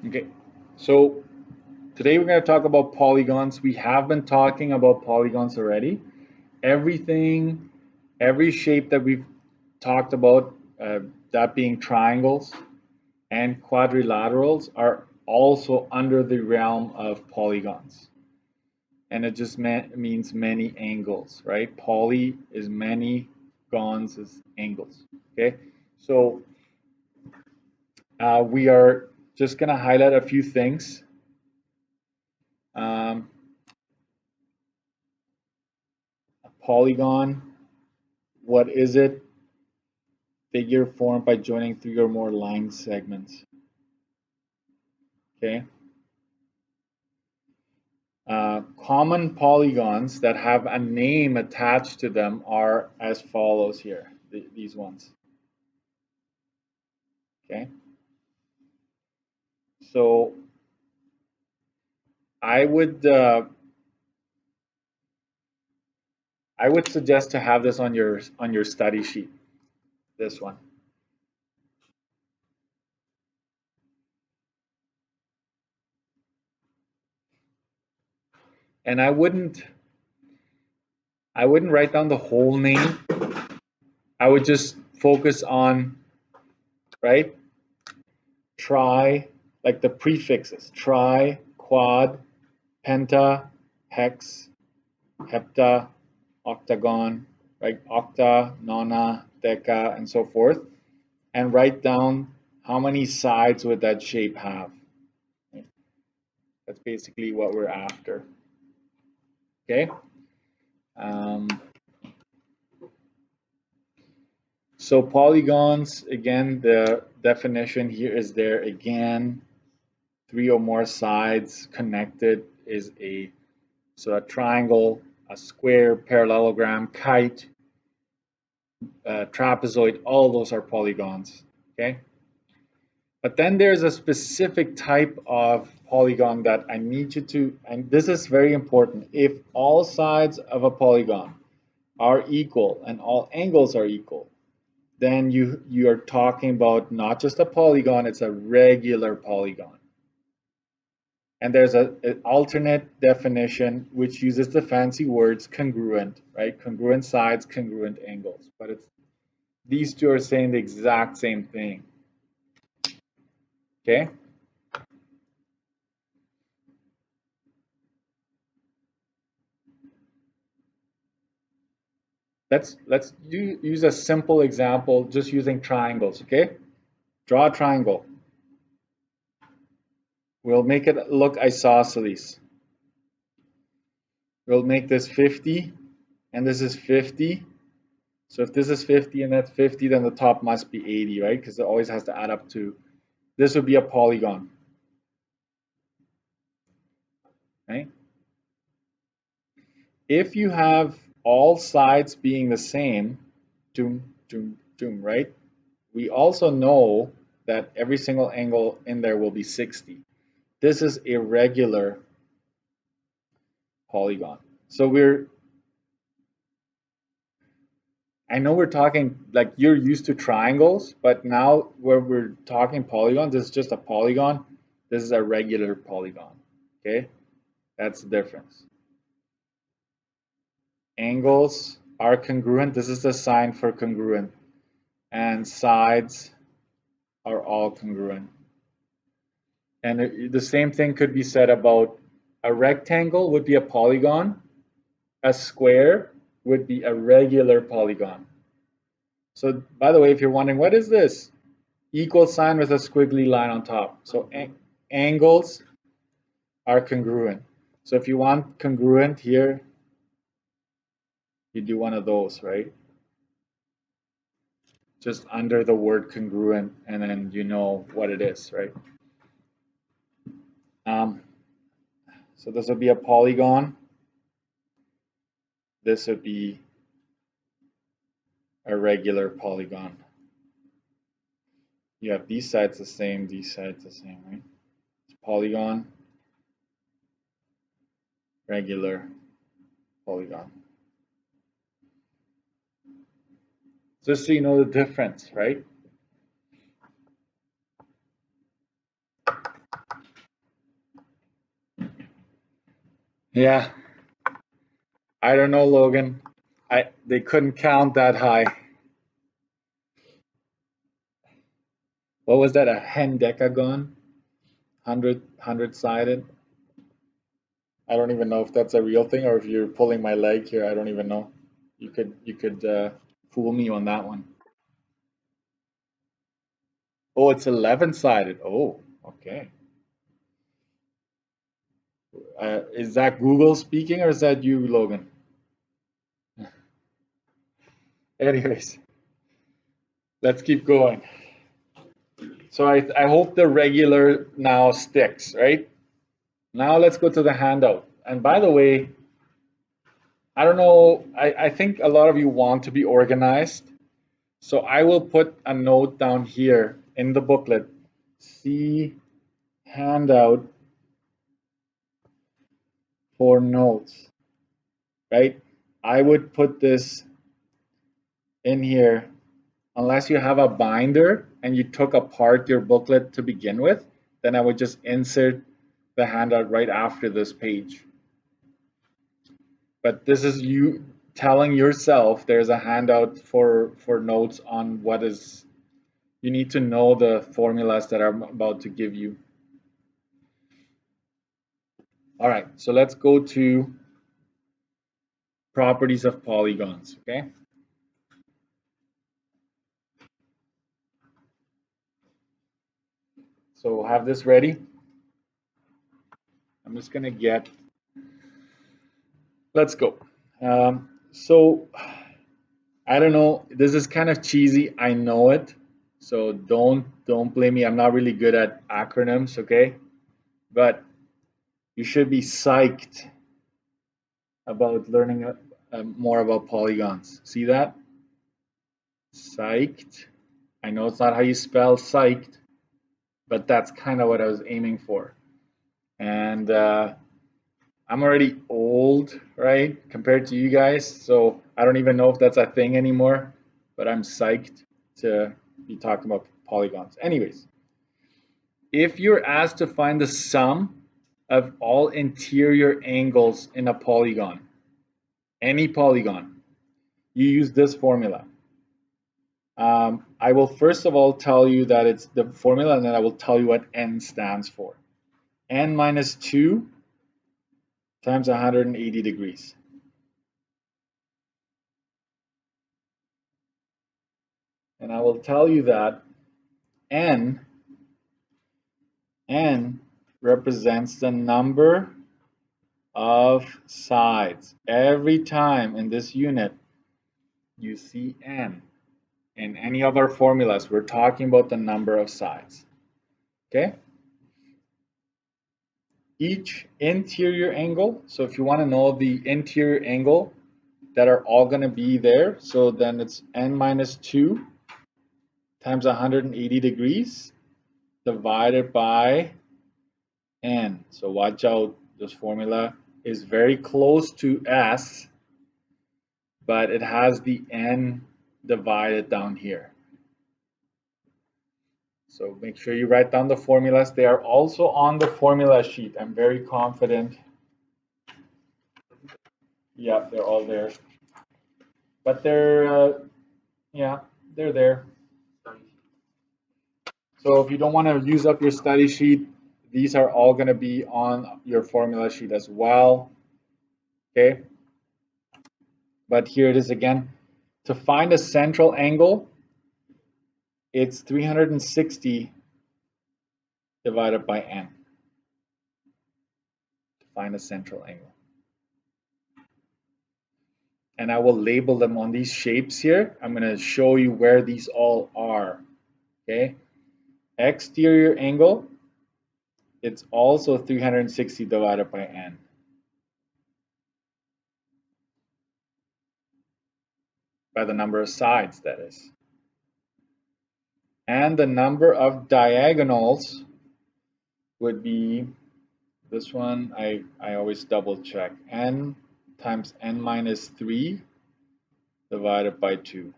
Okay, so today we're going to talk about polygons. We have been talking about polygons already. Everything, every shape that we've talked about, that being triangles and quadrilaterals, are also under the realm of polygons. And it just means many angles, right? Poly is many, gons is angles. Okay, so we are just going to highlight a few things. Um, a polygon, what is it? Figure formed by joining three or more line segments. Okay. Common polygons that have a name attached to them are as follows here, these ones. Okay. So I would suggest to have this on your study sheet. This one. And I wouldn't write down the whole name. I would just focus on, right? Tri, like the prefixes, tri, quad, penta, hex, hepta, octagon, right? Octa, nona, deca, and so forth, and write down how many sides would that shape have. Right? That's basically what we're after. Okay. So polygons, again, the definition here is there again. Three or more sides connected is a triangle, a square, parallelogram, kite, trapezoid, all those are polygons. Okay. But then there's a specific type of polygon that I need you to, and this is very important. If all sides of a polygon are equal and all angles are equal, then you are talking about not just a polygon, it's a regular polygon. And there's an alternate definition which uses the fancy words congruent, right? Congruent sides, congruent angles. But it's these two are saying the exact same thing. Okay? Let's use a simple example just using triangles, okay? Draw a triangle. We'll make it look isosceles. We'll make this 50 and this is 50. So if this is 50 and that's 50, then the top must be 80, right? Because it always has to add up to, this would be a polygon, right? If you have all sides being the same, right? We also know that every single angle in there will be 60. This is a regular polygon. So I know we're talking, like you're used to triangles, but now where we're talking polygons, this is just a polygon. This is a regular polygon, okay? That's the difference. Angles are congruent. This is the sign for congruent. And sides are all congruent. And the same thing could be said about a rectangle would be a polygon. A square would be a regular polygon. So by the way, if you're wondering, what is this? Equal sign with a squiggly line on top. So angles are congruent. So if you want congruent here, you do one of those, right? Just under the word congruent, and then you know what it is, right? So this would be a polygon. This would be a regular polygon. You have these sides the same, these sides the same, right? It's polygon, regular, polygon. Just so you know the difference, right? Yeah, I don't know, Logan. They couldn't count that high. What was that? A hendecagon? 100 sided? I don't even know if that's a real thing or if you're pulling my leg here. I don't even know. You could fool me on that one. Oh, it's 11 sided. Oh, okay. Is that Google speaking or is that you, Logan? Anyways, let's keep going. So I hope the regular now sticks, right? Now let's go to the handout. And by the way, I don't know, I think a lot of you want to be organized. So I will put a note down here in the booklet. See handout for notes, right? I would put this in here unless you have a binder and you took apart your booklet to begin with, then I would just insert the handout right after this page. But this is you telling yourself there's a handout for notes on what is, you need to know the formulas that I'm about to give you. All right, so let's go to properties of polygons, okay? So have this ready. I'm just gonna get, let's go. So I don't know, this is kind of cheesy, I know it. So don't blame me. I'm not really good at acronyms, okay? But you should be psyched about learning more about polygons. See that? Psyched. I know it's not how you spell psyched, but that's kind of what I was aiming for. And I'm already old, right, compared to you guys, so I don't even know if that's a thing anymore, but I'm psyched to be talking about polygons. Anyways, if you're asked to find the sum of all interior angles in a polygon, any polygon, you use this formula. I will first of all tell you that it's the formula, and then I will tell you what n stands for. N minus 2 times 180 degrees. And I will tell you that n represents the number of sides. Every time in this unit you see n, in any of our formulas, we're talking about the number of sides. Okay? Each interior angle, so if you want to know the interior angle that are all going to be there, so then it's n minus 2 times 180 degrees divided by n. So watch out, this formula is very close to S, but it has the n divided down here. So make sure you write down the formulas. They are also on the formula sheet. I'm very confident. Yeah, they're all there. But they're, yeah, they're there. So if you don't want to use up your study sheet, these are all going to be on your formula sheet as well. Okay. But here it is again. To find a central angle, it's 360 divided by n to find a central angle. And I will label them on these shapes here. I'm going to show you where these all are. Okay. Exterior angle, it's also 360 divided by n. By the number of sides, that is. And the number of diagonals would be this one. I always double check. N times n minus 3 divided by 2.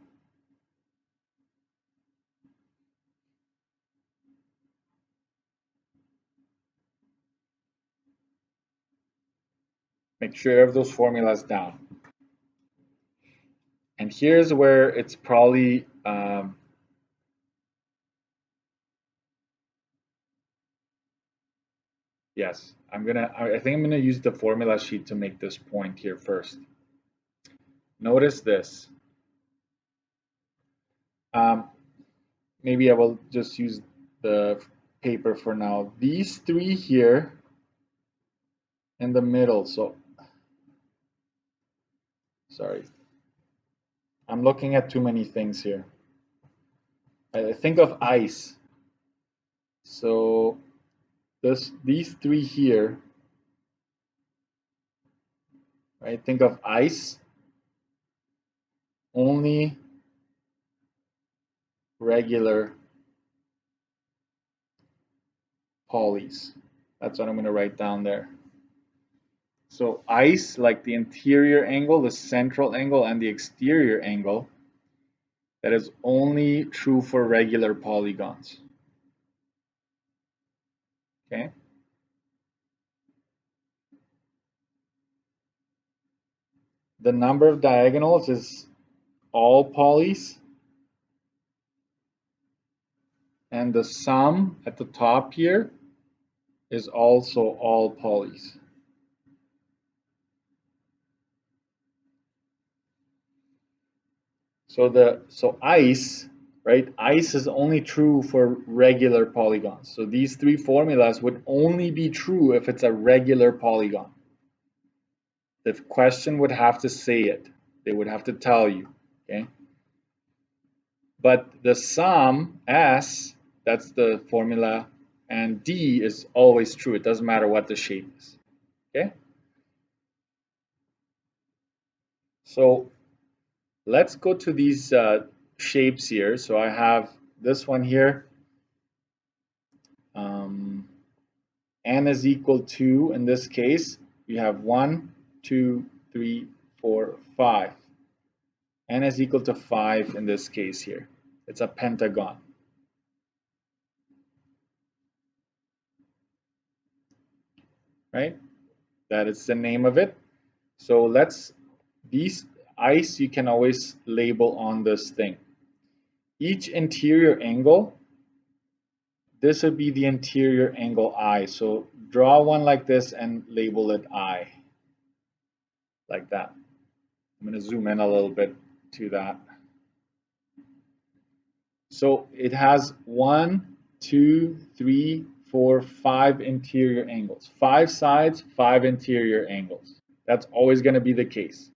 Make sure you have those formulas down. And here's where it's probably yes, I think I'm gonna use the formula sheet to make this point here first. Notice this. Maybe I will just use the paper for now. These three here in the middle, so sorry. I'm looking at too many things here. I think of ice. So these three here, right? Think of ice, only regular polys. That's what I'm going to write down there. So ice, like the interior angle, the central angle, and the exterior angle, that is only true for regular polygons. Okay. The number of diagonals is all polys. And the sum at the top here is also all polys. So ice, right? Ice is only true for regular polygons. So these three formulas would only be true if it's a regular polygon. The question would have to say it. They would have to tell you, okay? But the sum, S, that's the formula, and D is always true. It doesn't matter what the shape is, okay? So let's go to these shapes here. So I have this one here. N is equal to, in this case, we have 1, 2, 3, 4, 5. N is equal to 5 in this case here. It's a pentagon. Right? That is the name of it. So these ice you can always label on this thing. Each interior angle, this would be the interior angle I. So draw one like this and label it I. Like that. I'm going to zoom in a little bit to that. So it has 1, 2, 3, 4, 5 interior angles. 5 sides, 5 interior angles. That's always going to be the case.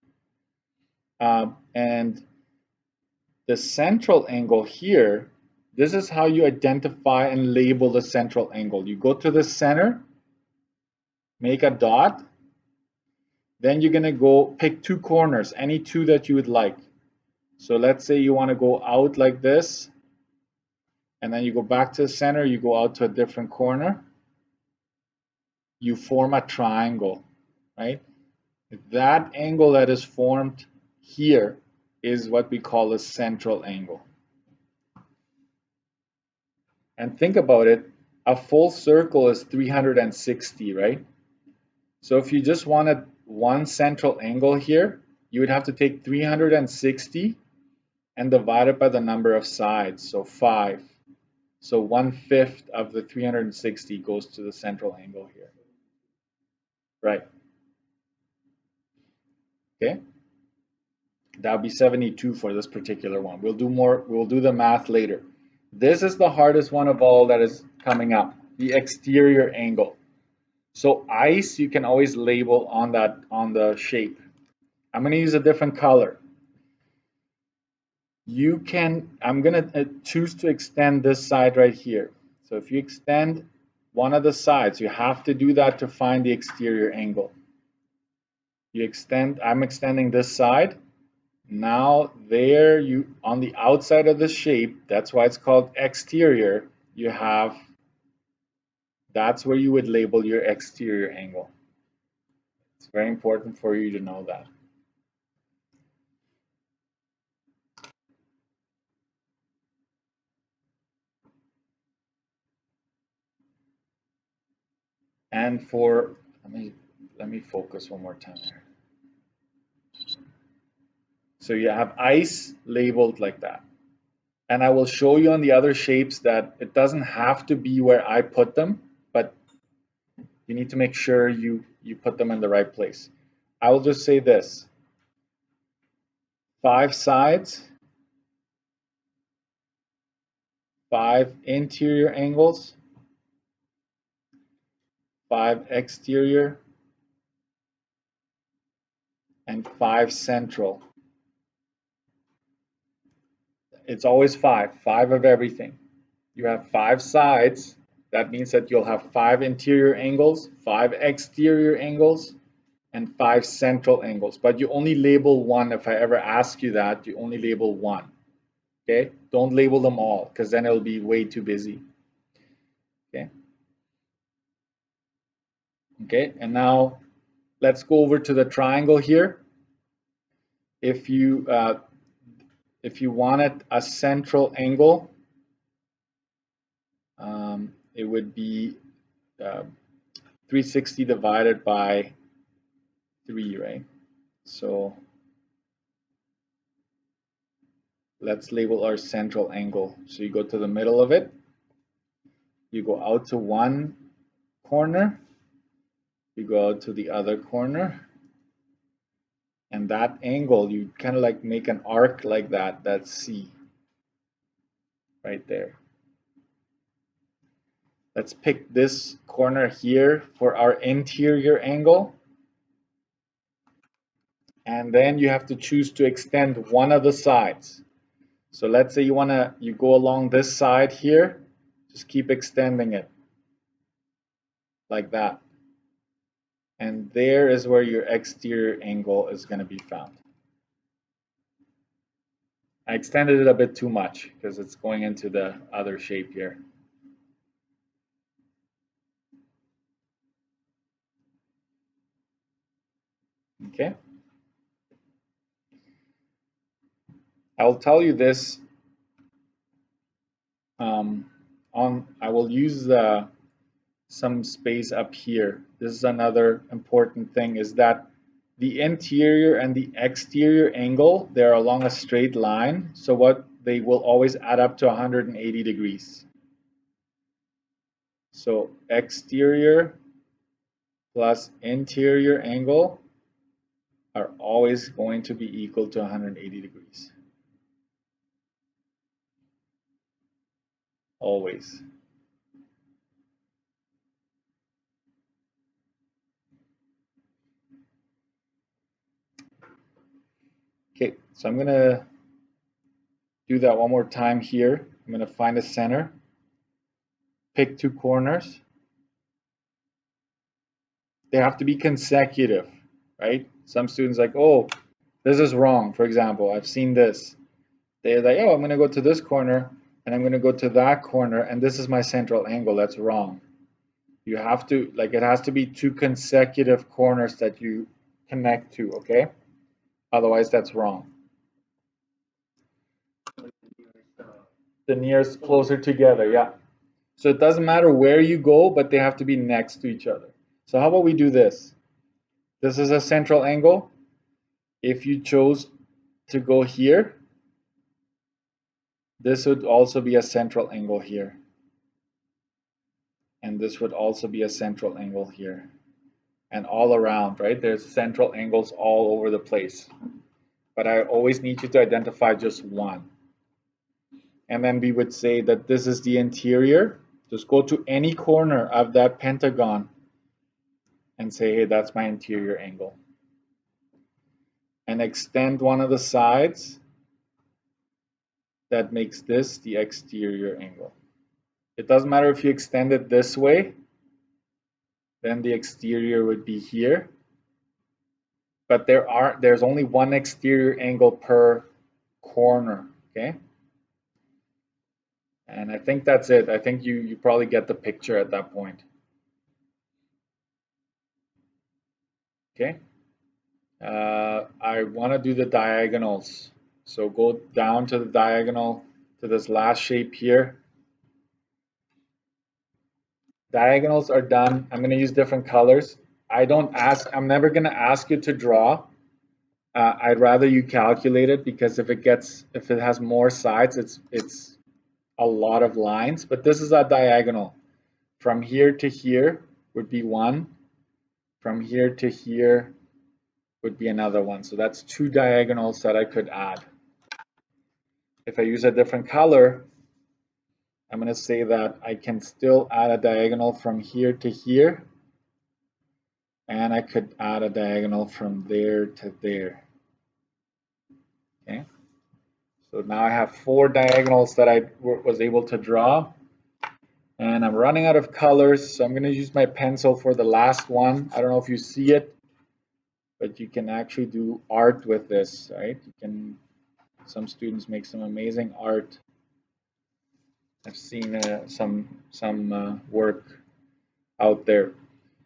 And the central angle here, this is how you identify and label the central angle. You go to the center, make a dot, then you're going to go pick two corners, any two that you would like. So let's say you want to go out like this, and then you go back to the center, you go out to a different corner, you form a triangle, right? That angle that is formed here is what we call a central angle. And think about it, a full circle is 360, right? So if you just wanted one central angle here, you would have to take 360 and divide it by the number of sides, so 5. So 1/5 of the 360 goes to the central angle here. Right. Okay. That would be 72 for this particular one. We'll do the math later. This is the hardest one of all that is coming up, the exterior angle. So ice you can always label on the shape. I'm going to use a different color. I'm going to choose to extend this side right here. So if you extend one of the sides, you have to do that to find the exterior angle. I'm extending this side. Now there on the outside of the shape, that's why it's called exterior, that's where you would label your exterior angle. It's very important for you to know that. And let me let me focus one more time here. So you have ice labeled like that. And I will show you on the other shapes that it doesn't have to be where I put them, but you need to make sure you put them in the right place. I will just say this: 5 sides, 5 interior angles, 5 exterior, and 5 central. It's always 5 of everything. You have 5 sides. That means that you'll have 5 interior angles, 5 exterior angles, and 5 central angles. But you only label one. If I ever ask you that, you only label one. Okay? Don't label them all, because then it'll be way too busy. Okay? Okay, and now let's go over to the triangle here. If you wanted a central angle, it would be 360 divided by 3, right? So let's label our central angle. So you go to the middle of it, you go out to one corner, you go out to the other corner, and that angle, you kind of like make an arc like that, that's C, right there. Let's pick this corner here for our interior angle. And then you have to choose to extend one of the sides. So let's say you go along this side here, just keep extending it like that. And there is where your exterior angle is going to be found. I extended it a bit too much because it's going into the other shape here. Okay. I'll tell you this I will use some space up here. This is another important thing, is that the interior and the exterior angle, they're along a straight line. So what they will always add up to 180 degrees. So exterior plus interior angle are always going to be equal to 180 degrees. Always. Okay, so I'm going to do that one more time here. I'm going to find a center, pick 2 corners. They have to be consecutive, right? Some students like, oh, this is wrong. For example, I've seen this. They're like, oh, I'm going to go to this corner and I'm going to go to that corner and this is my central angle. That's wrong. You have to, like, it has to be 2 consecutive corners that you connect to, okay? Otherwise, that's wrong. The nearest closer together, yeah. So it doesn't matter where you go, but they have to be next to each other. So how about we do this? This is a central angle. If you chose to go here, this would also be a central angle here. And this would also be a central angle here. And all around, right? There's central angles all over the place. But I always need you to identify just one. And then we would say that this is the interior. Just go to any corner of that pentagon and say, hey, that's my interior angle. And extend one of the sides. That makes this the exterior angle. It doesn't matter if you extend it this way, then the exterior would be here. But there's only one exterior angle per corner, okay? And I think that's it. I think you probably get the picture at that point. Okay. I want to do the diagonals. So go down to the diagonal to this last shape here. Diagonals are done. I'm going to use different colors. I'm never going to ask you to draw. I'd rather you calculate it, because if it has more sides, it's a lot of lines. But this is a diagonal. From here to here would be one. From here to here would be another one. So that's two diagonals that I could add. If I use a different color, I'm going to say that I can still add a diagonal from here to here, and I could add a diagonal from there to there. Okay, so now I have four diagonals that I was able to draw, and I'm running out of colors, so I'm going to use my pencil for the last one. I don't know if you see it, but you can actually do art with this, right? Some students make some amazing art. I've seen some work out there.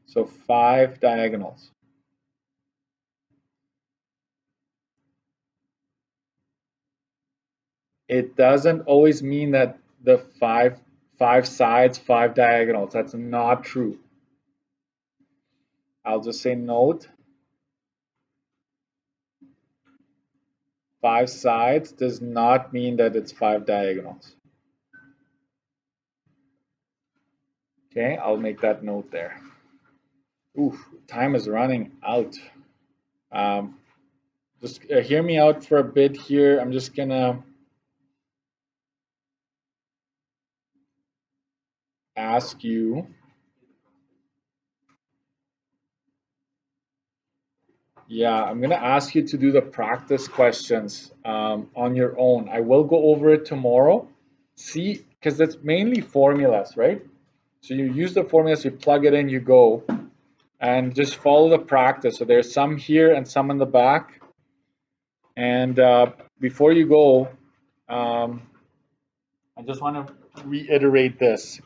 So 5 diagonals. It doesn't always mean that the five sides, 5 diagonals. That's not true. I'll just say note. 5 sides does not mean that it's 5 diagonals. Okay, I'll make that note there. Ooh, time is running out. Just hear me out for a bit here. I'm just gonna ask you. Yeah, I'm gonna ask you to do the practice questions on your own. I will go over it tomorrow. See, because it's mainly formulas, right? So you use the formulas, you plug it in, you go, and just follow the practice. So there's some here and some in the back. And before you go, I just want to reiterate this.